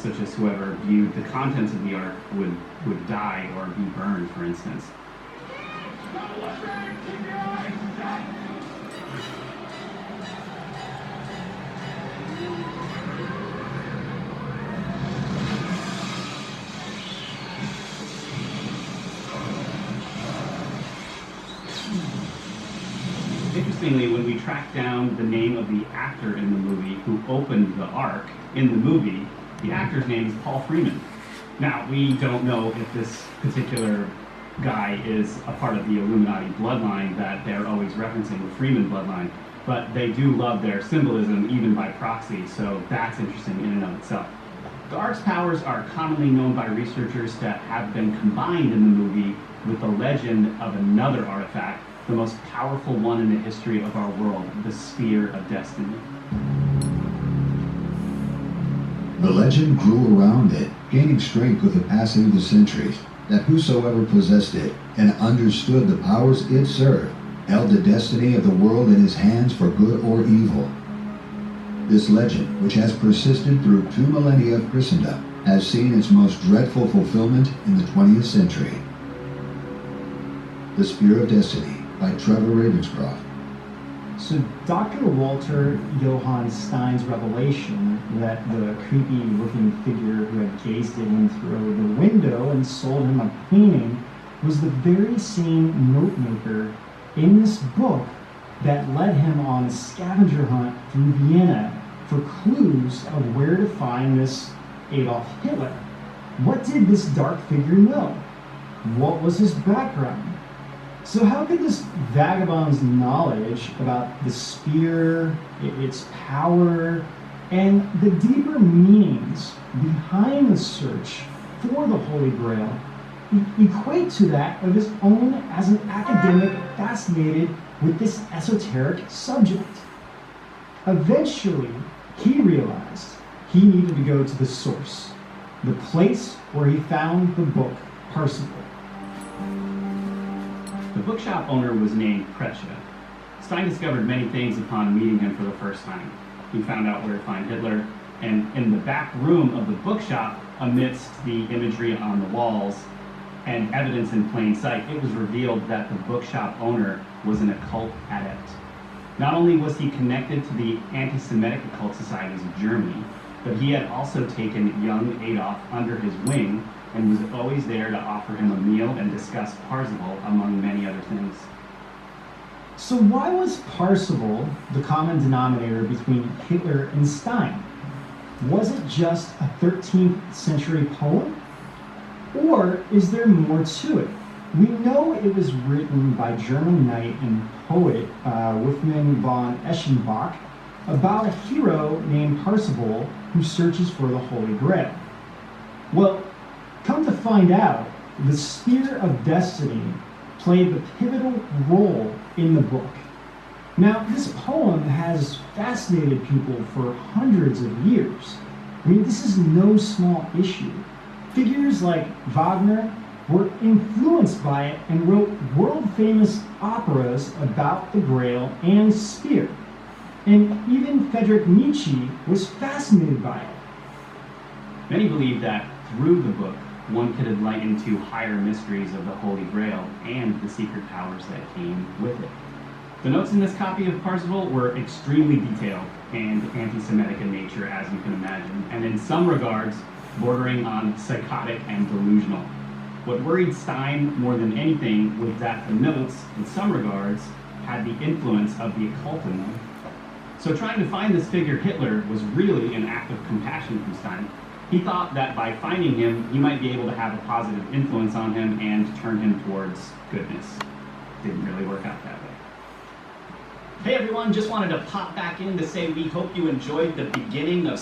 such as whoever viewed the contents of the Ark would die or be burned, for instance. Interestingly, when we track down the name of the actor in the movie who opened the Ark in the movie, the actor's name is Paul Freeman. Now, we don't know if this particular guy is a part of the Illuminati bloodline that they're always referencing, the Freeman bloodline, but they do love their symbolism even by proxy, so that's interesting in and of itself. The Ark's powers are commonly known by researchers to have been combined in the movie with the legend of another artifact, the most powerful one in the history of our world, the Spear of Destiny. The legend grew around it, gaining strength with the passing of the centuries, that whosoever possessed it and understood the powers it served held the destiny of the world in his hands for good or evil. This legend, which has persisted through 2 millennia of Christendom, has seen its most dreadful fulfillment in the 20th century. The Spear of Destiny by Trevor Ravenscroft. So Dr. Walter Johann Stein's revelation that the creepy-looking figure who had gazed at him through the window and sold him a painting was the very same notemaker in this book that led him on a scavenger hunt through Vienna for clues of where to find this Adolf Hitler. What did this dark figure know? What was his background? So how could this vagabond's knowledge about the spear, its power, and the deeper meanings behind the search for the Holy Grail equate to that of his own as an academic fascinated with this esoteric subject? Eventually, he realized he needed to go to the source, the place where he found the book Parsifal. The bookshop owner was named Pretsche. Stein discovered many things upon meeting him for the first time. He found out where to find Hitler, and in the back room of the bookshop, amidst the imagery on the walls and evidence in plain sight, it was revealed that the bookshop owner was an occult adept. Not only was he connected to the anti-Semitic occult societies of Germany, but he had also taken young Adolf under his wing and was always there to offer him a meal and discuss Parzival, among many other things. So why was Parzival the common denominator between Hitler and Stein? Was it just a 13th century poem? Or is there more to it? We know it was written by German knight and poet Wolfgang von Eschenbach about a hero named Parzival who searches for the Holy Grail. Well, come to find out, the Spear of Destiny played the pivotal role in the book. Now, this poem has fascinated people for hundreds of years. I mean, this is no small issue. Figures like Wagner were influenced by it and wrote world-famous operas about the Grail and Spear. And even Friedrich Nietzsche was fascinated by it. Many believe that through the book, one could enlighten to higher mysteries of the Holy Grail and the secret powers that came with it. The notes in this copy of Parzival were extremely detailed and anti-Semitic in nature, as you can imagine, and in some regards, bordering on psychotic and delusional. What worried Stein more than anything was that the notes, in some regards, had the influence of the occult in them. So trying to find this figure Hitler was really an act of compassion from Stein. He thought that by finding him, he might be able to have a positive influence on him and turn him towards goodness. Didn't really work out that way. Hey everyone, just wanted to pop back in to say we hope you enjoyed the beginning of